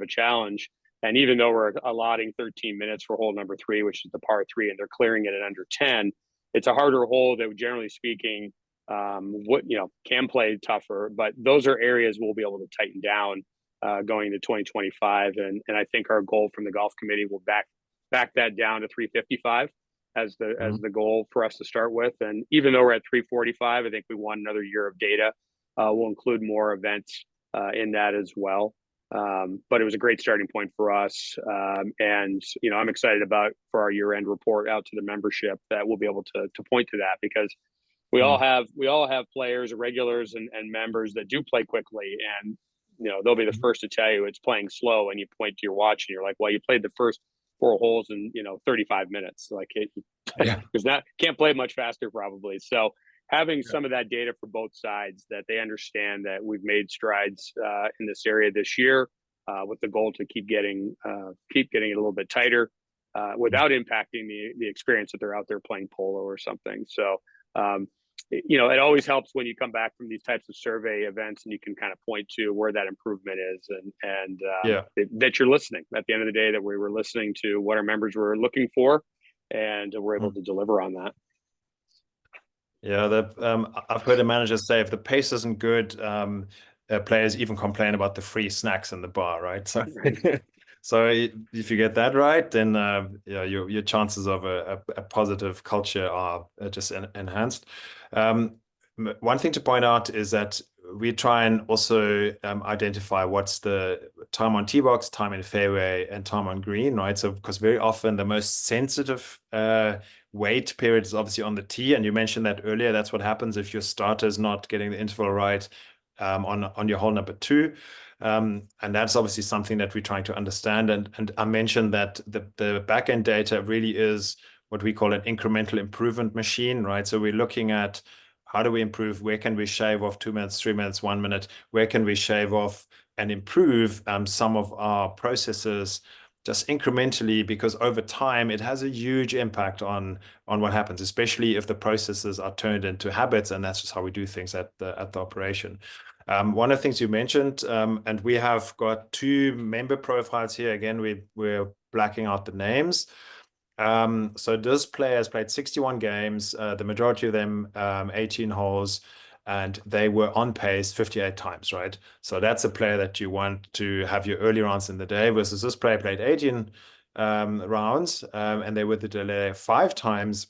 challenge. And even though we're allotting 13 minutes for hole number 3, which is the par 3, and they're clearing it at under 10, it's a harder hole that, generally speaking, can play tougher. But those are areas we'll be able to tighten down going to 2025. And I think our goal from the golf committee will back that down to 355 as the goal for us to start with. And even though we're at 345, I think we want another year of data. We'll include more events in that as well. But it was a great starting point for us. And, I'm excited about for our year end report out to the membership that we'll be able to point to that, because we all have players, regulars and members that do play quickly, and they'll be the first to tell you it's playing slow, and you point to your watch and you're like, well, you played the first 4 holes in 35 minutes, like it, because that can't play much faster probably. So having some of that data for both sides, that they understand that we've made strides in this area this year, with the goal to keep getting it a little bit tighter, without impacting the experience that they're out there playing polo or something. So it always helps when you come back from these types of survey events and you can kind of point to where that improvement is, and that you're listening at the end of the day, that we were listening to what our members were looking for, and we're able to deliver on that. Yeah, I've heard a manager say if the pace isn't good, players even complain about the free snacks in the bar, right? So, so if you get that right, then your chances of a positive culture are just enhanced. One thing to point out is that we try and also identify what's the time on tee box, time in fairway, and time on green, right? So because very often the most sensitive wait period is obviously on the tee, and you mentioned that earlier. That's what happens if your starter's not getting the interval right on your hole number 2. And that's obviously something that we're trying to understand. And I mentioned that the back-end data really is what we call an incremental improvement machine, right? So we're looking at how do we improve? Where can we shave off 2 minutes, 3 minutes, 1 minute? Where can we shave off and improve some of our processes just incrementally? Because over time, it has a huge impact on what happens, especially if the processes are turned into habits, and that's just how we do things at the operation. One of the things you mentioned, and we have got 2 member profiles here. Again, we're blacking out the names. So this player has played 61 games, the majority of them 18 holes, and they were on pace 58 times, right? So that's a player that you want to have your early rounds in the day, versus this player played 18 rounds, and they were the delay 5 times.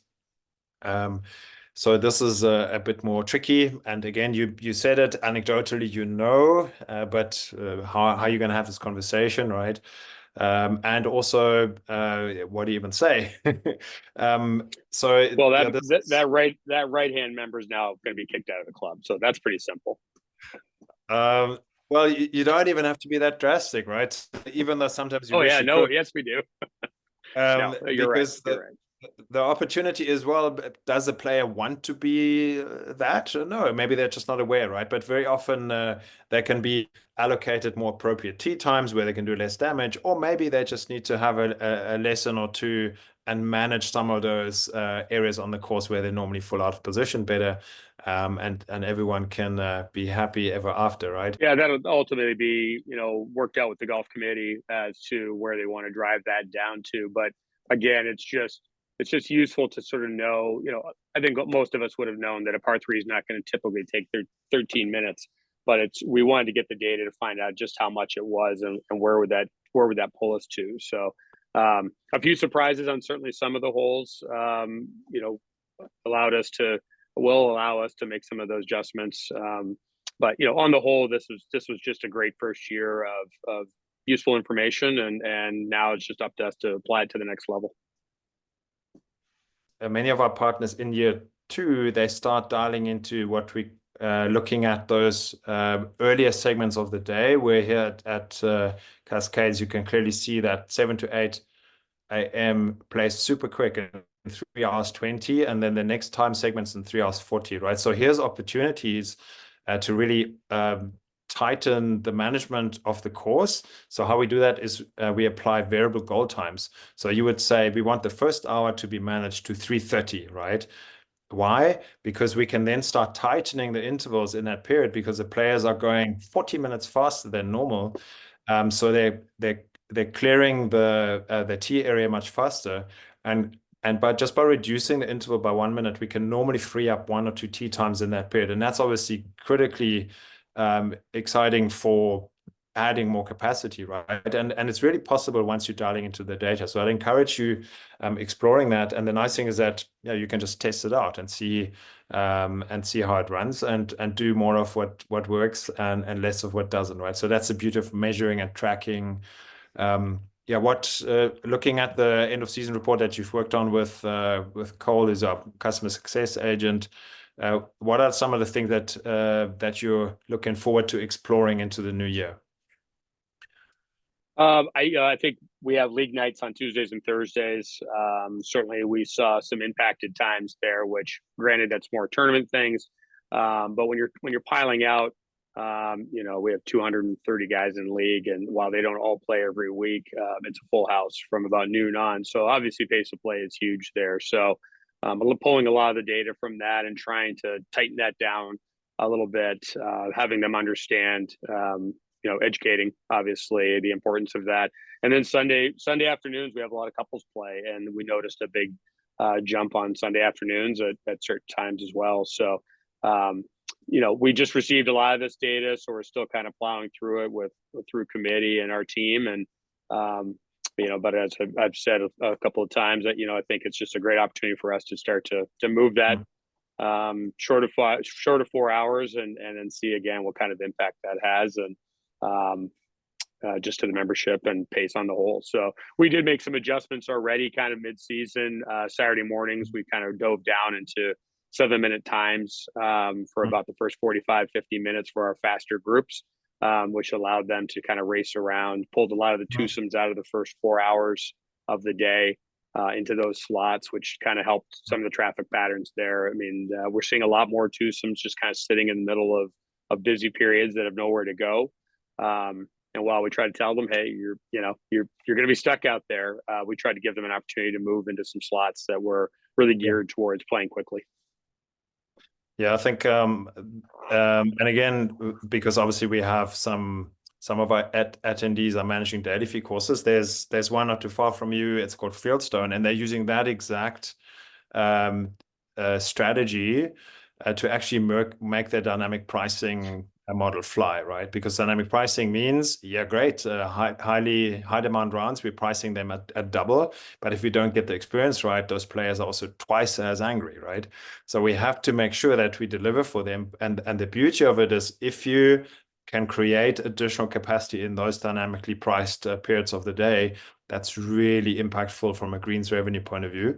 So this is a bit more tricky. And again, you said it anecdotally, but how are you going to have this conversation, right? And also, what do you even say? So well, that right hand member is now going to be kicked out of the club. So that's pretty simple. Well, you don't even have to be that drastic, right? Even though sometimes you wish you could. Yes, we do. No, you're because right. You're right. The opportunity is, well, does the player want to be that? No, maybe they're just not aware, right? But very often they can be allocated more appropriate tee times where they can do less damage, or maybe they just need to have a lesson or 2 and manage some of those areas on the course where they normally fall out of position better, and everyone can be happy ever after, right? Yeah, that'll ultimately be worked out with the golf committee as to where they want to drive that down to. But again, it's just useful to sort of know, I think most of us would have known that a par 3 is not going to typically take 13 minutes, but we wanted to get the data to find out just how much it was, and where would that pull us to. So a few surprises on certainly some of the holes, will allow us to make some of those adjustments. But on the whole, this was just a great first year of useful information, and now it's just up to us to apply it to the next level. Many of our partners in year 2, they start dialing into what we looking at those earlier segments of the day. Where here at Cascades, you can clearly see that 7 to 8 a.m. plays super quick in 3 hours 20, and then the next time segments in 3 hours 40, right? So here's opportunities to really tighten the management of the course. So how we do that is we apply variable goal times. So you would say we want the first hour to be managed to 3:30, right? Why? Because we can then start tightening the intervals in that period, because the players are going 40 minutes faster than normal. So they're clearing the tee area much faster, and by reducing the interval by 1 minute, we can normally free up 1 or 2 tee times in that period, and that's obviously critically exciting for adding more capacity, right? And it's really possible once you're dialing into the data. So I'd encourage you exploring that. And the nice thing is that you can just test it out and see how it runs, and do more of what works and less of what doesn't, right? So that's the beauty of measuring and tracking. Looking at the end of season report that you've worked on with Cole, is our customer success agent. What are some of the things that you're looking forward to exploring into the new year? I think we have league nights on Tuesdays and Thursdays. Certainly, we saw some impacted times there, which, granted, that's more tournament things. But when you're piling out, we have 230 guys in league, and while they don't all play every week, it's a full house from about noon on. So obviously, pace of play is huge there. So pulling a lot of the data from that and trying to tighten that down a little bit, having them understand. Educating obviously the importance of that. And then Sunday afternoons, we have a lot of couples play, and we noticed a big jump on Sunday afternoons at certain times as well. So, we just received a lot of this data, so we're still kind of plowing through it through committee and our team. And, but as I've said a couple of times, that, I think it's just a great opportunity for us to start to move that short of 4 hours and then see again what kind of impact that has. And, just to the membership and pace on the whole. So we did make some adjustments already kind of mid-season. Saturday mornings, we kind of dove down into 7-minute times for about the first 45, 50 minutes for our faster groups, which allowed them to kind of race around, pulled a lot of the twosomes out of the first 4 hours of the day into those slots, which kind of helped some of the traffic patterns there. I mean, we're seeing a lot more twosomes just kind of sitting in the middle of busy periods that have nowhere to go. And while we try to tell them, hey, you're going to be stuck out there, we tried to give them an opportunity to move into some slots that were really geared towards playing quickly. Yeah, I think, and again, because obviously we have some of our attendees are managing daily fee courses. There's one not too far from you. It's called Fieldstone, and they're using that exact strategy to actually make their dynamic pricing model fly, right? Because dynamic pricing means, great, high demand rounds, we're pricing them at double. But if we don't get the experience right, those players are also twice as angry, right? So we have to make sure that we deliver for them. And the beauty of it is, if you can create additional capacity in those dynamically priced periods of the day, that's really impactful from a greens revenue point of view.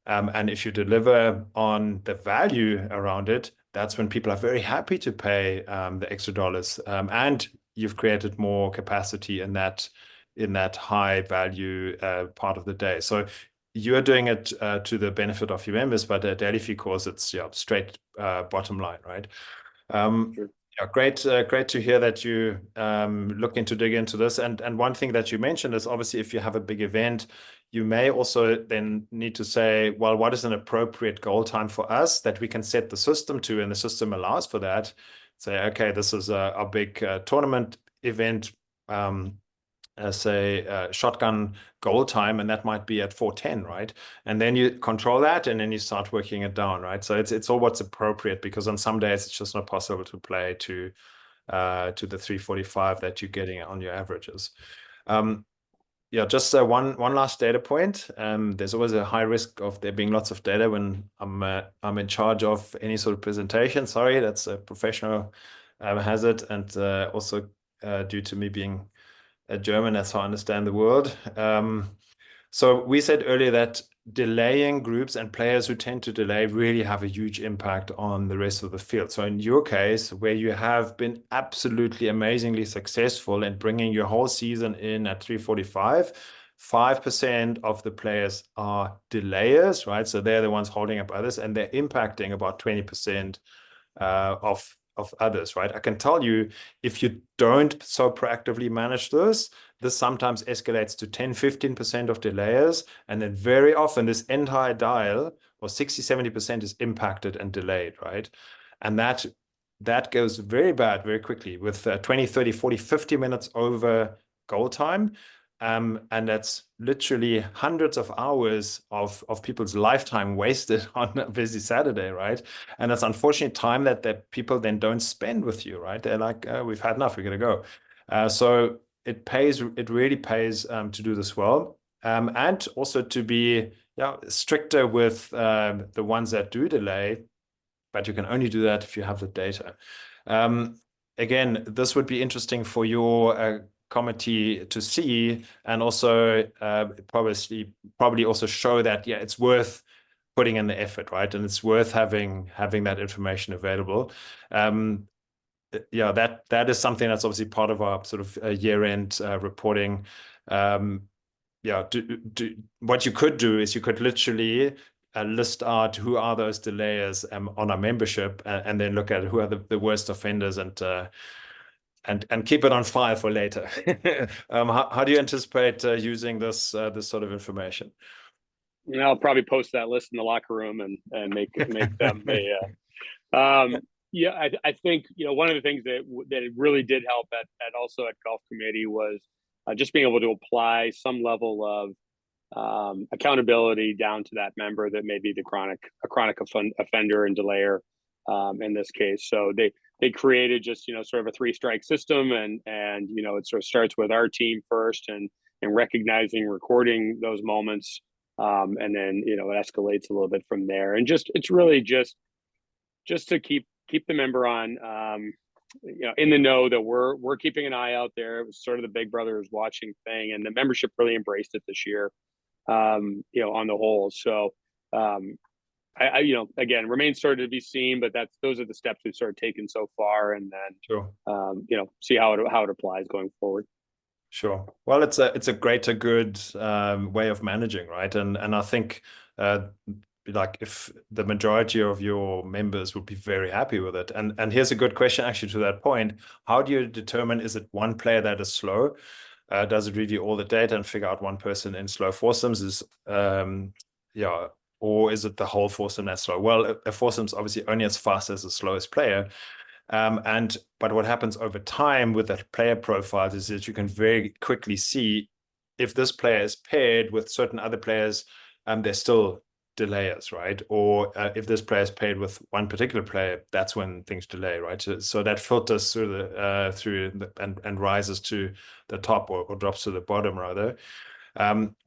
And if you deliver on the value around it, that's when people are very happy to pay the extra dollars. And you've created more capacity in that high value part of the day. So you're doing it to the benefit of your members, but a daily fee course, it's straight bottom line, right? Sure. Great to hear that you looking to dig into this. And one thing that you mentioned is, obviously, if you have a big event, you may also then need to say, well, what is an appropriate goal time for us that we can set the system to, and the system allows for that. Say, okay, this is a big tournament event, say shotgun goal time, and that might be at 4:10, right? And then you control that, and then you start working it down, right? So it's all what's appropriate, because on some days it's just not possible to play to the 3:45 that you're getting on your averages. Just one last data point. There's always a high risk of there being lots of data when I'm in charge of any sort of presentation. Sorry, that's a professional hazard, and also due to me being a German, that's how I understand the world. So we said earlier that delaying groups and players who tend to delay really have a huge impact on the rest of the field. So in your case, where you have been absolutely amazingly successful in bringing your whole season in at 3:45, 5% of the players are delayers, right? So they're the ones holding up others, and they're impacting about 20% of others, right? I can tell you, if you don't so proactively manage this sometimes escalates to 10, 15% of delayers. And then very often this entire dial, or 60, 70%, is impacted and delayed, right? And that goes very bad very quickly with 20, 30, 40, 50 minutes over goal time. And that's literally hundreds of hours of people's lifetime wasted on a busy Saturday, right? And that's unfortunate time that people then don't spend with you, right? They're like, we've had enough, we're going to go. So it really pays to do this well, and also to be stricter with the ones that do delay, but you can only do that if you have the data. Again, this would be interesting for your committee to see, and also probably also show that it's worth putting in the effort, right? And it's worth having that information available. That is something that's obviously part of our sort of year-end reporting. What you could do is you could literally list out who are those delayers on our membership, and then look at who are the worst offenders, and keep it on file for later. How do you anticipate using this sort of information? I'll probably post that list in the locker room and make them I think one of the things that it really did help at also at golf committee was just being able to apply some level of accountability down to that member that may be a chronic offender and delayer in this case. So they created just sort of a 3-strike system, and it sort of starts with our team first, and recognizing, recording those moments, and then it escalates a little bit from there, and it's really just to keep the member on in the know that we're keeping an eye out there. It was sort of the big brother is watching thing, and the membership really embraced it this year, on the whole. So I again, remains sort of to be seen, but those are the steps we've sort of taken so far, and then Sure. See how it applies going forward. Sure. Well, it's a greater good way of managing, right? And I think like if the majority of your members would be very happy with it. And here's a good question actually to that point. How do you determine, is it one player that is slow? Does it review all the data and figure out one person in slow foursomes? Or is it the whole foursome that's slow? Well, a foursome's obviously only as fast as the slowest player. But what happens over time with that player profiles is that you can very quickly see if this player is paired with certain other players, they're still delayers, right? Or if this player is paired with one particular player, that's when things delay, right? So that filters through and rises to the top, or drops to the bottom rather.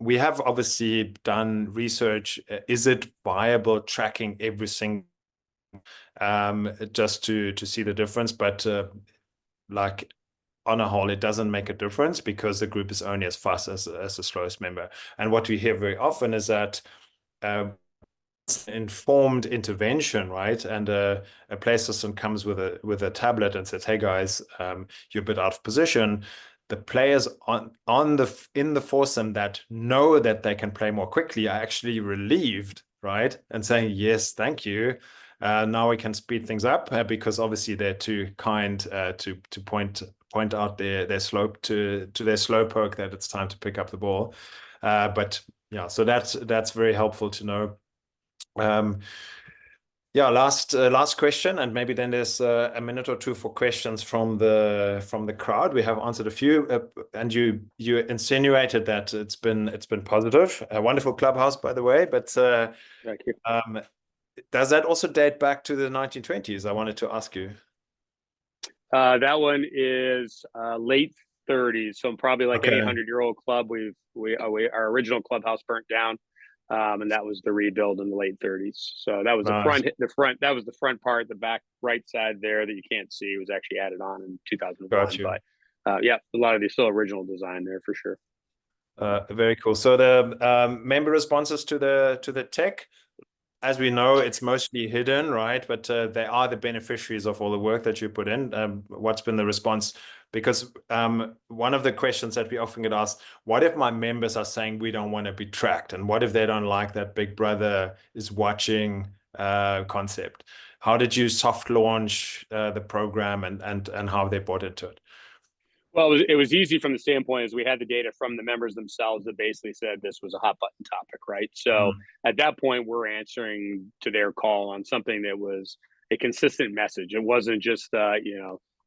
We have obviously done research. Is it viable tracking every single just to see the difference? But like on a whole, it doesn't make a difference because the group is only as fast as the slowest member. And what we hear very often is that informed intervention, right? And a play system comes with a tablet and says, "Hey guys, you're a bit out of position." The players in the foursome that know that they can play more quickly are actually relieved, right? And saying, "Yes, thank you. Now we can speed things up," because obviously they're too kind to point out their slope to their slow poke that it's time to pick up the ball. But yeah, so that's very helpful to know. Last question, and maybe then there's a minute or two for questions from the crowd. We have answered a few, and you insinuated that it's been positive. A wonderful clubhouse, by the way. But Thank you. Does that also date back to the 1920s? I wanted to ask you. That one is late 30s, so probably like any 100-year-old club. Our original clubhouse burnt down. And that was the rebuild in the late 30s. So that was nice. That was the front part. The back right side there that you can't see was actually added on in 2001. Got you. But a lot of the still original design there for sure. Very cool. So the member responses to the tech, as we know, it's mostly hidden, right? But they are the beneficiaries of all the work that you put in. What's been the response? Because one of the questions that we often get asked, what if my members are saying we don't want to be tracked? And what if they don't like that Big Brother is watching concept? How did you soft launch the program, and how they bought into it? Well, it was easy from the standpoint as we had the data from the members themselves that basically said this was a hot button topic, right? So at that point, we're answering to their call on something that was a consistent message. It wasn't just,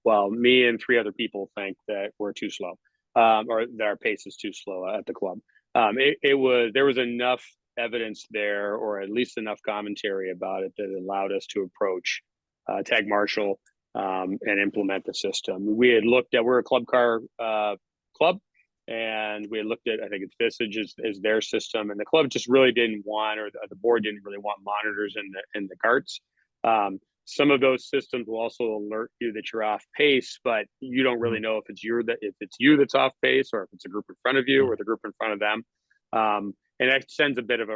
well, me and 3 other people think that we're too slow, or that our pace is too slow at the club. There was enough evidence there, or at least enough commentary about it, that allowed us to approach Tag Marshall and implement the system. We're a club car club, and we had looked at, I think it's Visage is their system, and the club just really didn't want, or the board didn't really want monitors in the carts. Some of those systems will also alert you that you're off pace, but you don't really know if it's you that's off pace, or if it's a group in front of you or the group in front of them. And that sends a bit of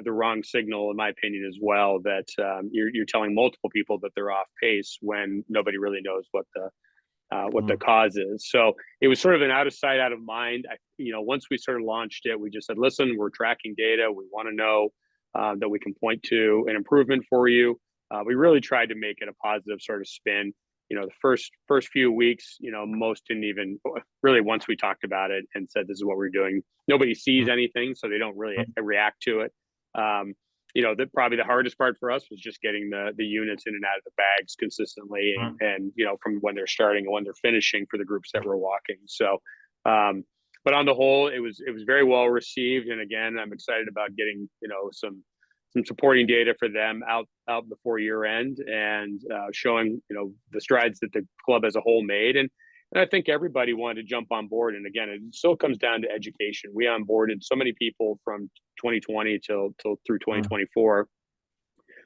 the wrong signal, in my opinion, as well, that you're telling multiple people that they're off pace when nobody really knows what the cause is. So it was sort of an out of sight, out of mind. Once we sort of launched it, we just said, listen, we're tracking data. We want to know that we can point to an improvement for you. We really tried to make it a positive sort of spin. The first few weeks, most didn't even really, once we talked about it and said, this is what we're doing, nobody sees anything, so they don't really react to it. Probably the hardest part for us was just getting the units in and out of the bags consistently, and from when they're starting and when they're finishing for the groups that were walking. So, but on the whole, it was very well received. And again, I'm excited about getting, some supporting data for them out before year end, and showing, the strides that the club as a whole made. And I think everybody wanted to jump on board. And again, it still comes down to education. We onboarded so many people from 2020 till through 2024.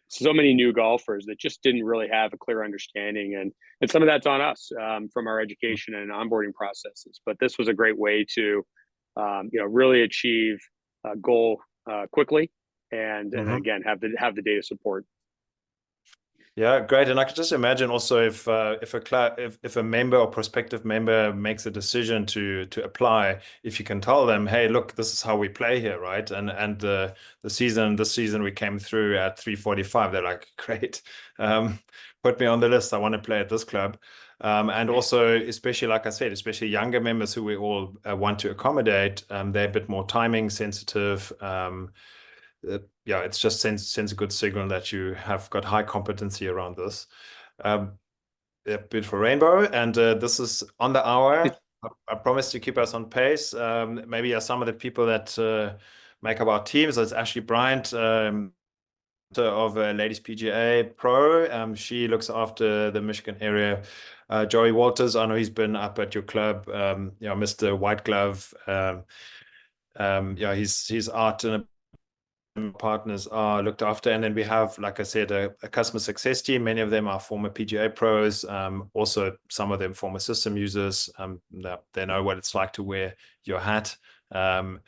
So many new golfers that just didn't really have a clear understanding. And some of that's on us from our education and onboarding processes. But this was a great way to, really achieve a goal quickly. And again, have the data support. Yeah, great. And I could just imagine also if a member or prospective member makes a decision to apply, if you can tell them, hey, look, this is how we play here, right? And this season we came through at 345. They're like, great, put me on the list. I want to play at this club. And also, especially like I said, especially younger members who we all want to accommodate, they're a bit more timing sensitive. It's just sends a good signal that you have got high competency around this. Beautiful Rainbow, and this is on the hour. I promise to keep us on pace. Maybe some of the people that make up our teams. It's Ashley Bryant of Ladies PGA Pro. She looks after the Michigan area. Joey Walters, I know he's been up at your club. Mr. White Glove. He's out and partners are looked after. And then we have, like I said, a customer success team. Many of them are former PGA pros, also some of them former system users. They know what it's like to wear your hat, and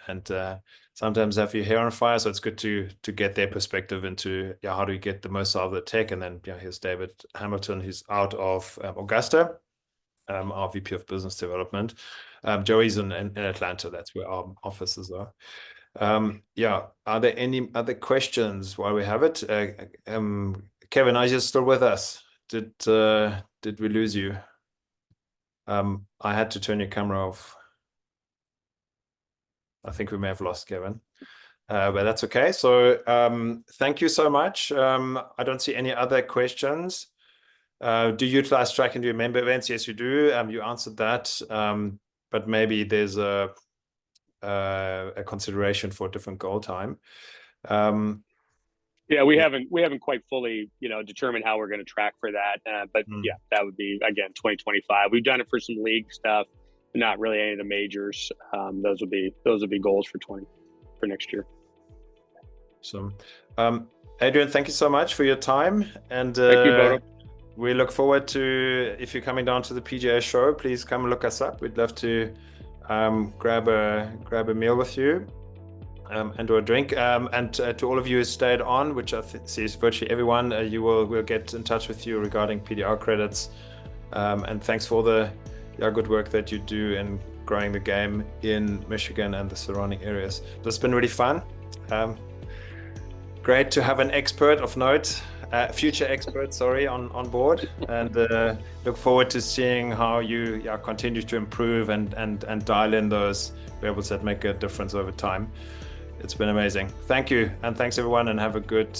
sometimes have your hair on fire. So it's good to get their perspective into how do you get the most out of the tech. And then here's David Hamilton, who's out of Augusta, our VP of Business Development. Joey's in Atlanta. That's where our offices are. Are there any other questions while we have it? Kevin, are you still with us? Did we lose you? I had to turn your camera off. I think we may have lost Kevin, but that's okay. So thank you so much. I don't see any other questions. Do you utilize Track and do member events? Yes, you do. You answered that, but maybe there's a consideration for a different goal time. We haven't quite fully determined how we're going to track for that, but that would be again 2025. We've done it for some league stuff, not really any of the majors. Those would be goals for next year. So Adrian, thank you so much for your time, and thank you, Bodo. We look forward to, if you're coming down to the PGA show, please come and look us up. We'd love to grab a meal with you, and or a drink. And to all of you who stayed on, which I see is virtually everyone, we'll get in touch with you regarding PDR credits. And thanks for the good work that you do in growing the game in Michigan and the surrounding areas. This has been really fun. Great to have an expert of note, future expert, on board, and look forward to seeing how you continue to improve and dial in those variables that make a difference over time. It's been amazing. Thank you, and thanks everyone, and have a good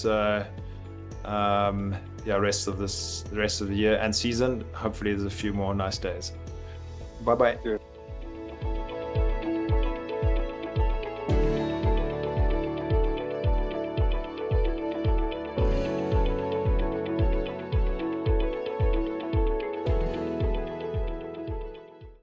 rest of the year and season. Hopefully there's a few more nice days. Bye bye.